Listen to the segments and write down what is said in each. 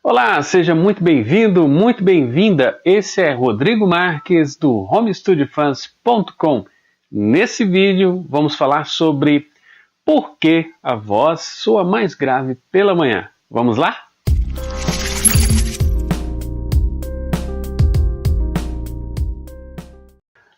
Olá, seja muito bem-vindo, muito bem-vinda. Esse é Rodrigo Marques do HomeStudioFans.com. Nesse vídeo vamos falar sobre por que a voz soa mais grave pela manhã. Vamos lá?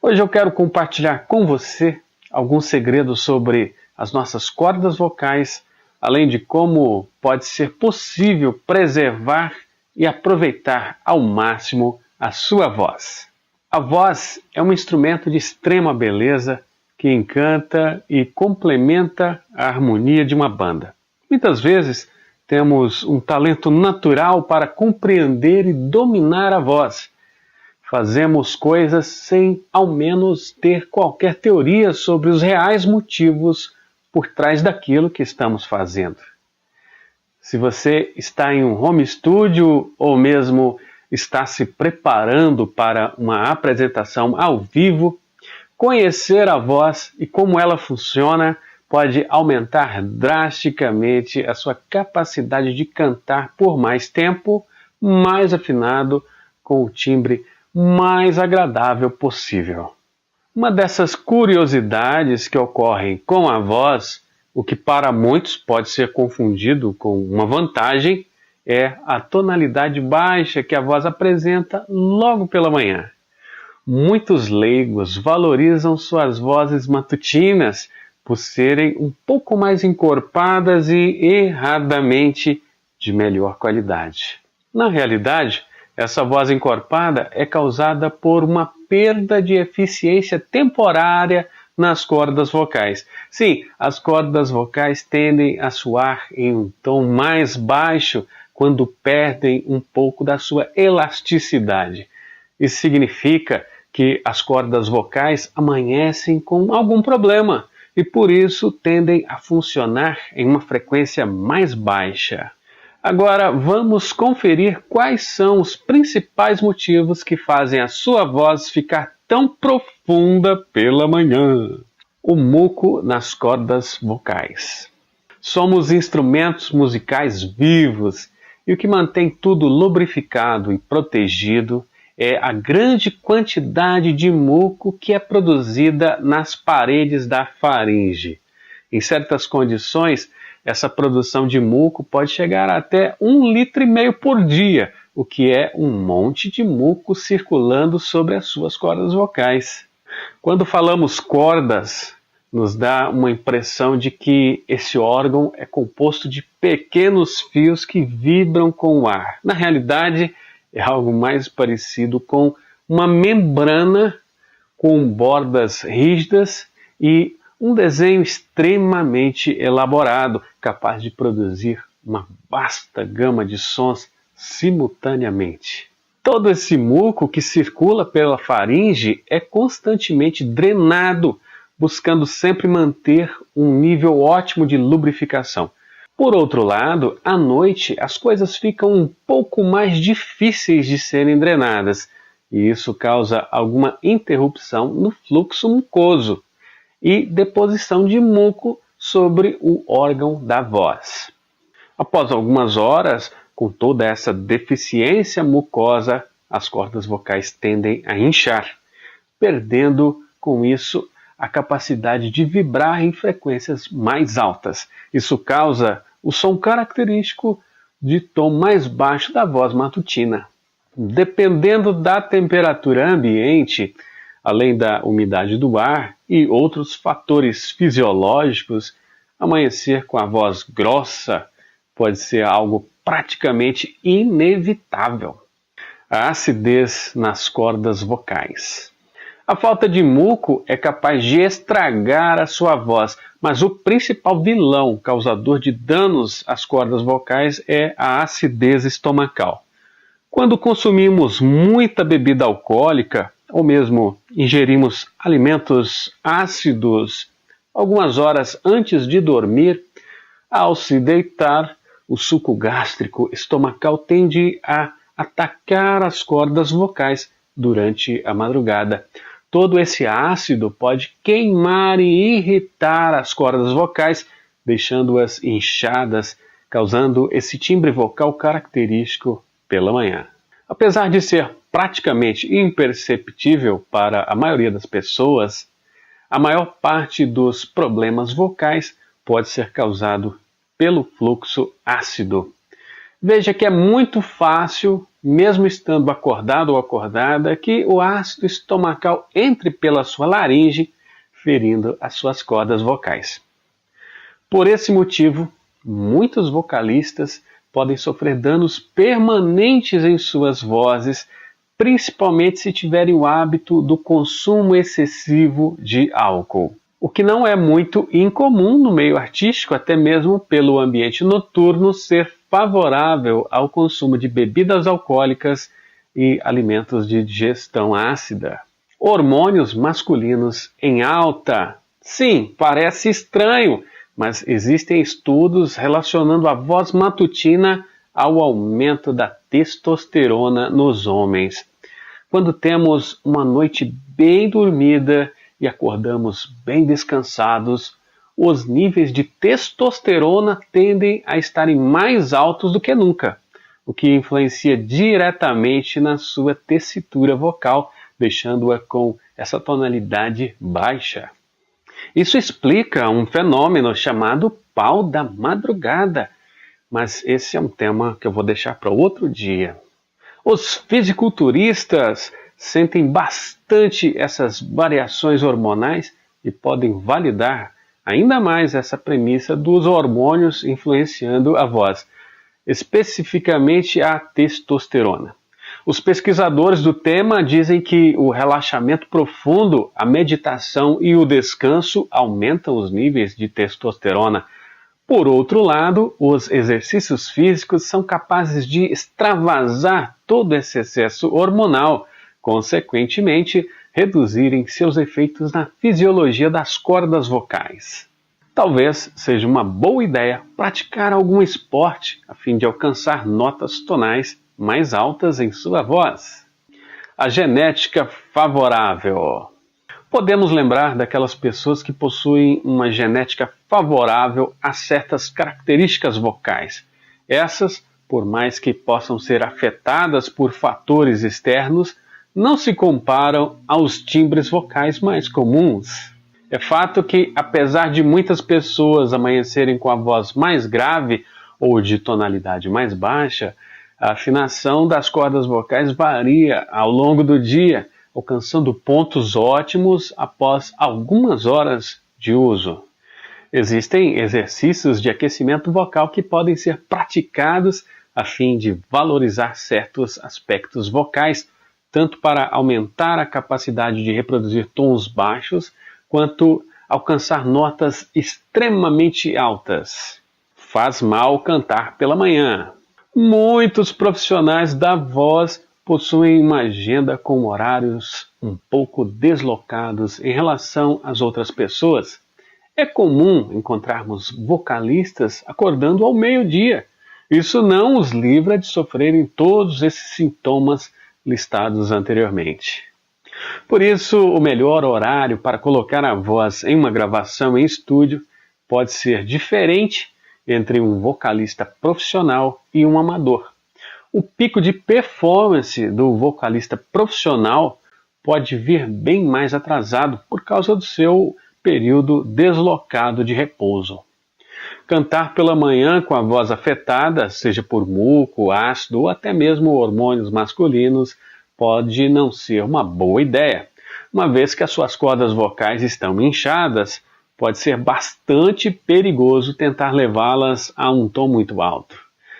Hoje eu quero compartilhar com você alguns segredos sobre as nossas cordas vocais, além de como pode ser possível preservar e aproveitar ao máximo a sua voz. A voz é um instrumento de extrema beleza que encanta e complementa a harmonia de uma banda. Muitas vezes temos um talento natural para compreender e dominar a voz. Fazemos coisas sem ao menos ter qualquer teoria sobre os reais motivos por trás daquilo que estamos fazendo. Se você está em um home studio ou mesmo está se preparando para uma apresentação ao vivo, conhecer a voz e como ela funciona pode aumentar drasticamente a sua capacidade de cantar por mais tempo, mais afinado, com o timbre mais agradável possível. Uma dessas curiosidades que ocorrem com a voz, o que para muitos pode ser confundido com uma vantagem, é a tonalidade baixa que a voz apresenta logo pela manhã. Muitos leigos valorizam suas vozes matutinas por serem um pouco mais encorpadas e erradamente de melhor qualidade. Na realidade, essa voz encorpada é causada por uma perda de eficiência temporária nas cordas vocais. Sim, as cordas vocais tendem a soar em um tom mais baixo quando perdem um pouco da sua elasticidade. Isso significa que as cordas vocais amanhecem com algum problema e por isso tendem a funcionar em uma frequência mais baixa. Agora vamos conferir quais são os principais motivos que fazem a sua voz ficar tão profunda pela manhã. O muco nas cordas vocais. Somos instrumentos musicais vivos e o que mantém tudo lubrificado e protegido é a grande quantidade de muco que é produzida nas paredes da faringe. Em certas condições, essa produção de muco pode chegar a até 1,5 litro por dia, o que é um monte de muco circulando sobre as suas cordas vocais. Quando falamos cordas, nos dá uma impressão de que esse órgão é composto de pequenos fios que vibram com o ar. Na realidade, é algo mais parecido com uma membrana com bordas rígidas e um desenho extremamente elaborado, capaz de produzir uma vasta gama de sons simultaneamente. Todo esse muco que circula pela faringe é constantemente drenado, buscando sempre manter um nível ótimo de lubrificação. Por outro lado, à noite as coisas ficam um pouco mais difíceis de serem drenadas, e isso causa alguma interrupção no fluxo mucoso e deposição de muco sobre o órgão da voz. Após algumas horas, com toda essa deficiência mucosa, as cordas vocais tendem a inchar, perdendo com isso a capacidade de vibrar em frequências mais altas. Isso causa o som característico de tom mais baixo da voz matutina. Dependendo da temperatura ambiente, além da umidade do ar e outros fatores fisiológicos, amanhecer com a voz grossa pode ser algo praticamente inevitável. A acidez nas cordas vocais. A falta de muco é capaz de estragar a sua voz, mas o principal vilão causador de danos às cordas vocais é a acidez estomacal. Quando consumimos muita bebida alcoólica, ou mesmo ingerimos alimentos ácidos algumas horas antes de dormir, ao se deitar, o suco gástrico estomacal tende a atacar as cordas vocais durante a madrugada. Todo esse ácido pode queimar e irritar as cordas vocais, deixando-as inchadas causando esse timbre vocal característico pela manhã. Apesar de ser praticamente imperceptível para a maioria das pessoas, a maior parte dos problemas vocais pode ser causado pelo fluxo ácido. Veja que é muito fácil, mesmo estando acordado ou acordada, que o ácido estomacal entre pela sua laringe, ferindo as suas cordas vocais. Por esse motivo, muitos vocalistas podem sofrer danos permanentes em suas vozes, principalmente se tiverem o hábito do consumo excessivo de álcool. O que não é muito incomum no meio artístico, até mesmo pelo ambiente noturno ser favorável ao consumo de bebidas alcoólicas e alimentos de digestão ácida. Hormônios masculinos em alta. Sim, parece estranho, mas existem estudos relacionando a voz matutina ao aumento da testosterona nos homens. Quando temos uma noite bem dormida e acordamos bem descansados, os níveis de testosterona tendem a estarem mais altos do que nunca, o que influencia diretamente na sua tessitura vocal, deixando-a com essa tonalidade baixa. Isso explica um fenômeno chamado pau da madrugada, mas esse é um tema que eu vou deixar para outro dia. Os fisiculturistas sentem bastante essas variações hormonais e podem validar ainda mais essa premissa dos hormônios influenciando a voz, especificamente a testosterona. Os pesquisadores do tema dizem que o relaxamento profundo, a meditação e o descanso aumentam os níveis de testosterona. Por outro lado, os exercícios físicos são capazes de extravasar todo esse excesso hormonal, consequentemente, reduzirem seus efeitos na fisiologia das cordas vocais. Talvez seja uma boa ideia praticar algum esporte a fim de alcançar notas tonais mais altas em sua voz. A genética favorável. Podemos lembrar daquelas pessoas que possuem uma genética favorável a certas características vocais. Essas, por mais que possam ser afetadas por fatores externos, não se comparam aos timbres vocais mais comuns. É fato que, apesar de muitas pessoas amanhecerem com a voz mais grave ou de tonalidade mais baixa, a afinação das cordas vocais varia ao longo do dia, alcançando pontos ótimos após algumas horas de uso. Existem exercícios de aquecimento vocal que podem ser praticados a fim de valorizar certos aspectos vocais, tanto para aumentar a capacidade de reproduzir tons baixos, quanto alcançar notas extremamente altas. Faz mal cantar pela manhã. Muitos profissionais da voz possuem uma agenda com horários um pouco deslocados em relação às outras pessoas. É comum encontrarmos vocalistas acordando ao meio-dia. Isso não os livra de sofrerem todos esses sintomas listados anteriormente. Por isso, o melhor horário para colocar a voz em uma gravação em estúdio pode ser diferente entre um vocalista profissional e um amador. O pico de performance do vocalista profissional pode vir bem mais atrasado por causa do seu período deslocado de repouso. Cantar pela manhã com a voz afetada, seja por muco, ácido ou até mesmo hormônios masculinos, pode não ser uma boa ideia, uma vez que as suas cordas vocais estão inchadas. Pode ser bastante perigoso tentar levá-las a um tom muito alto.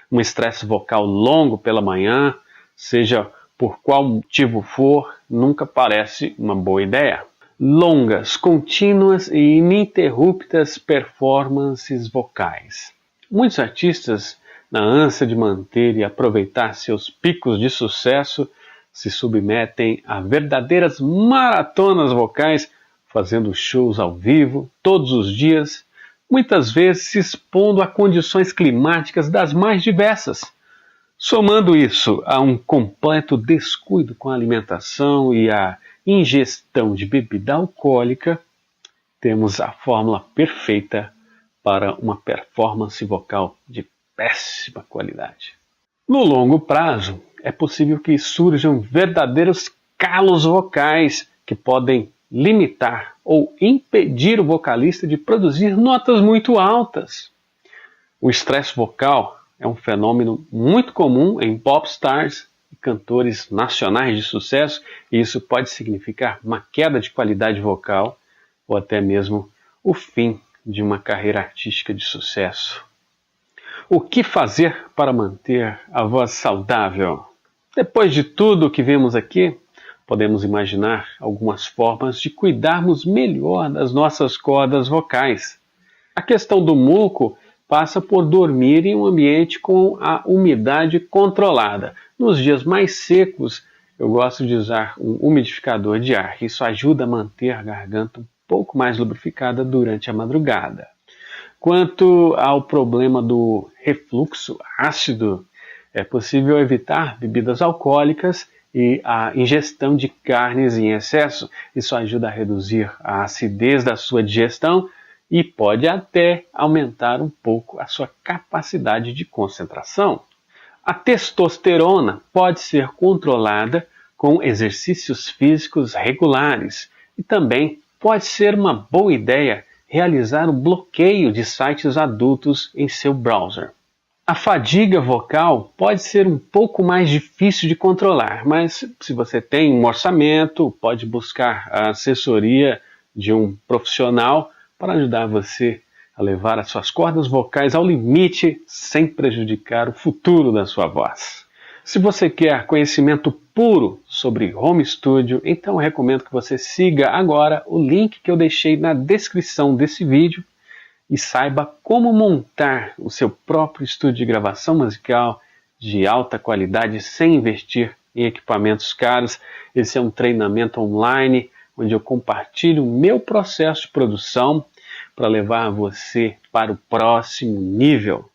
Um estresse vocal longo pela manhã, seja por qual motivo for, nunca parece uma boa ideia. Longas, contínuas e ininterruptas performances vocais. Muitos artistas, na ânsia de manter e aproveitar seus picos de sucesso, se submetem a verdadeiras maratonas vocais, fazendo shows ao vivo, todos os dias, muitas vezes se expondo a condições climáticas das mais diversas. Somando isso a um completo descuido com a alimentação e a ingestão de bebida alcoólica, temos a fórmula perfeita para uma performance vocal de péssima qualidade. No longo prazo, é possível que surjam verdadeiros calos vocais que podem limitar ou impedir o vocalista de produzir notas muito altas. O estresse vocal é um fenômeno muito comum em popstars e cantores nacionais de sucesso, e isso pode significar uma queda de qualidade vocal ou até mesmo o fim de uma carreira artística de sucesso. O que fazer para manter a voz saudável? Depois de tudo o que vimos aqui, podemos imaginar algumas formas de cuidarmos melhor das nossas cordas vocais. A questão do muco passa por dormir em um ambiente com a umidade controlada. Nos dias mais secos, eu gosto de usar um umidificador de ar. Isso ajuda a manter a garganta um pouco mais lubrificada durante a madrugada. Quanto ao problema do refluxo ácido, é possível evitar bebidas alcoólicas e a ingestão de carnes em excesso. Isso ajuda a reduzir a acidez da sua digestão e pode até aumentar um pouco a sua capacidade de concentração. A testosterona pode ser controlada com exercícios físicos regulares e também pode ser uma boa ideia realizar o bloqueio de sites adultos em seu browser. A fadiga vocal pode ser um pouco mais difícil de controlar, mas se você tem um orçamento, pode buscar a assessoria de um profissional para ajudar você a levar as suas cordas vocais ao limite sem prejudicar o futuro da sua voz. Se você quer conhecimento puro sobre home studio, então eu recomendo que você siga agora o link que eu deixei na descrição desse vídeo e saiba como montar o seu próprio estúdio de gravação musical de alta qualidade sem investir em equipamentos caros. Esse é um treinamento online onde eu compartilho o meu processo de produção para levar você para o próximo nível.